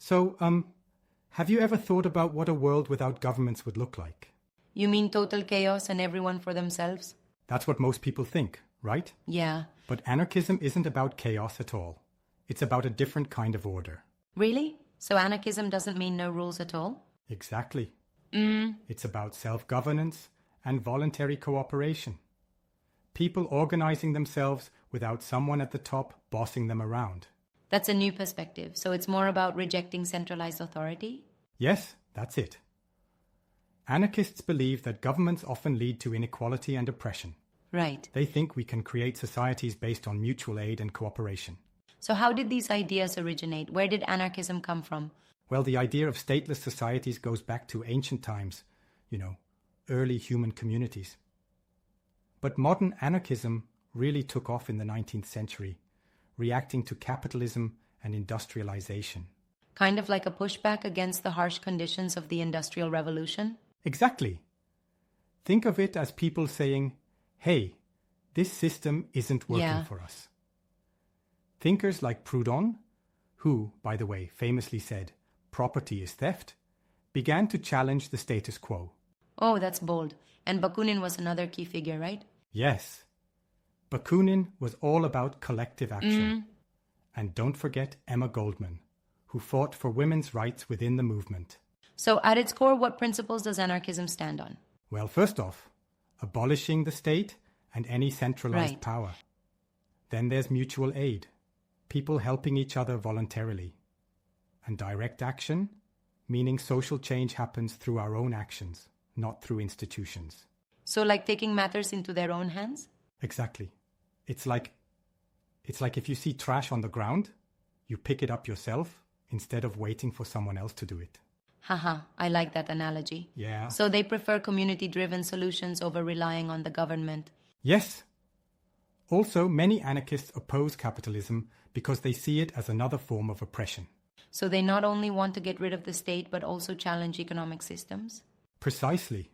So, have you ever thought about what a world without governments would look like? You mean total chaos and everyone for themselves? That's what most people think, right? Yeah. But anarchism isn't about chaos at all. It's about a different kind of order. Really? So anarchism doesn't mean no rules at all? Exactly. It's about self-governance and voluntary cooperation. People organizing themselves without someone at the top bossing them around. That's a new perspective. So it's more about rejecting centralized authority? Yes, that's it. Anarchists believe that governments often lead to inequality and oppression. Right. They think we can create societies based on mutual aid and cooperation. So how did these ideas originate? Where did anarchism come from? Well, the idea of stateless societies goes back to ancient times, early human communities. But modern anarchism really took off in the 19th century, reacting to capitalism and industrialization. Kind of like a pushback against the harsh conditions of the Industrial Revolution? Exactly. Think of it as people saying, hey, this system isn't working for us. Thinkers like Proudhon, who, by the way, famously said, property is theft, began to challenge the status quo. Oh, that's bold. And Bakunin was another key figure, right? Yes. Bakunin was all about collective action. And don't forget Emma Goldman, who fought for women's rights within the movement. So at its core, what principles does anarchism stand on? Well, first off, abolishing the state and any centralized power. Then there's mutual aid, people helping each other voluntarily. And direct action, meaning social change happens through our own actions, not through institutions. So like taking matters into their own hands? Exactly. It's like if you see trash on the ground, you pick it up yourself instead of waiting for someone else to do it. Haha, I like that analogy. Yeah. So they prefer community-driven solutions over relying on the government. Yes. Also, many anarchists oppose capitalism because they see it as another form of oppression. So they not only want to get rid of the state, but also challenge economic systems? Precisely.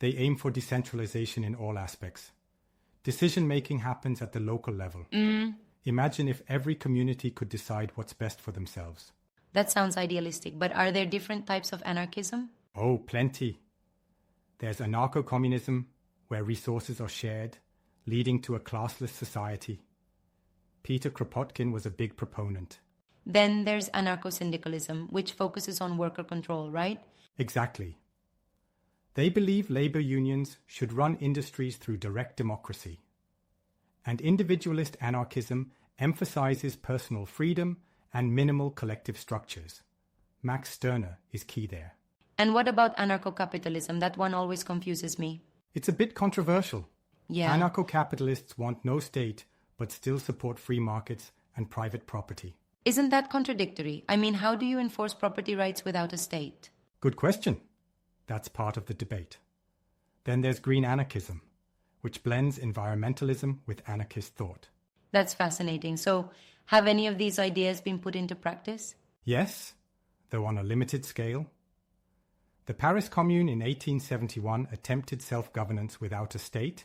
They aim for decentralization in all aspects. Decision-making happens at the local level. Imagine if every community could decide what's best for themselves. That sounds idealistic, but are there different types of anarchism? Oh, plenty. There's anarcho-communism, where resources are shared, leading to a classless society. Peter Kropotkin was a big proponent. Then there's anarcho-syndicalism, which focuses on worker control, right? Exactly. They believe labor unions should run industries through direct democracy. And individualist anarchism emphasizes personal freedom and minimal collective structures. Max Stirner is key there. And what about anarcho-capitalism? That one always confuses me. It's a bit controversial. Yeah. Anarcho-capitalists want no state, but still support free markets and private property. Isn't that contradictory? I mean, how do you enforce property rights without a state? Good question. That's part of the debate. Then there's green anarchism, which blends environmentalism with anarchist thought. That's fascinating. So, have any of these ideas been put into practice? Yes, though on a limited scale. The Paris Commune in 1871 attempted self-governance without a state,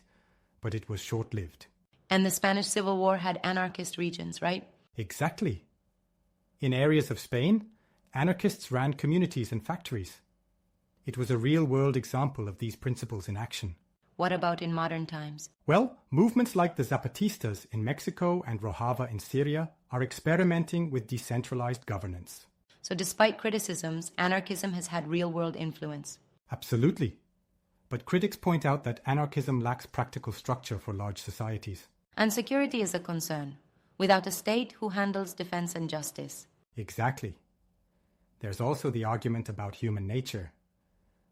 but it was short-lived. And the Spanish Civil War had anarchist regions, right? Exactly. In areas of Spain, anarchists ran communities and factories. It was a real-world example of these principles in action. What about in modern times? Well, movements like the Zapatistas in Mexico and Rojava in Syria are experimenting with decentralized governance. So despite criticisms, anarchism has had real-world influence. Absolutely. But critics point out that anarchism lacks practical structure for large societies. And security is a concern. Without a state, who handles defense and justice? Exactly. There's also the argument about human nature.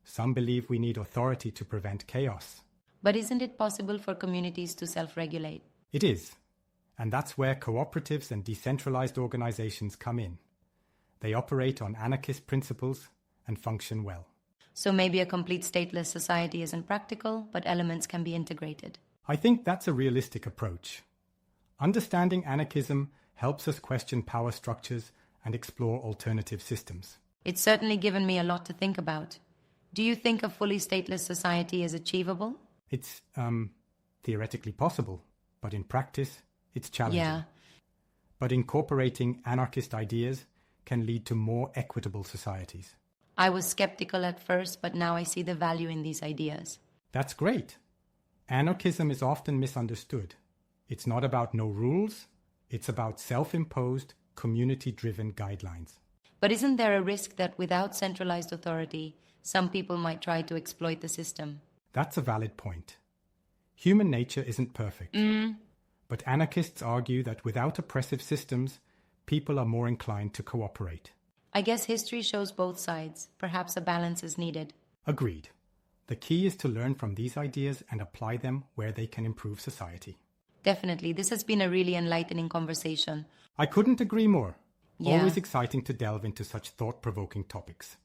Some believe we need authority to prevent chaos. But isn't it possible for communities to self-regulate? It is. And that's where cooperatives and decentralized organizations come in. They operate on anarchist principles and function well. So maybe a complete stateless society isn't practical, but elements can be integrated. I think that's a realistic approach. Understanding anarchism helps us question power structures and explore alternative systems. It's certainly given me a lot to think about. Do you think a fully stateless society is achievable? It's theoretically possible, but in practice, it's challenging. Yeah. But incorporating anarchist ideas can lead to more equitable societies. I was skeptical at first, but now I see the value in these ideas. That's great. Anarchism is often misunderstood. It's not about no rules, it's about self-imposed, community-driven guidelines. But isn't there a risk that without centralized authority, some people might try to exploit the system? That's a valid point. Human nature isn't perfect. But anarchists argue that without oppressive systems, people are more inclined to cooperate. I guess history shows both sides. Perhaps a balance is needed. Agreed. The key is to learn from these ideas and apply them where they can improve society. Definitely. This has been a really enlightening conversation. I couldn't agree more. Yeah. Always exciting to delve into such thought-provoking topics.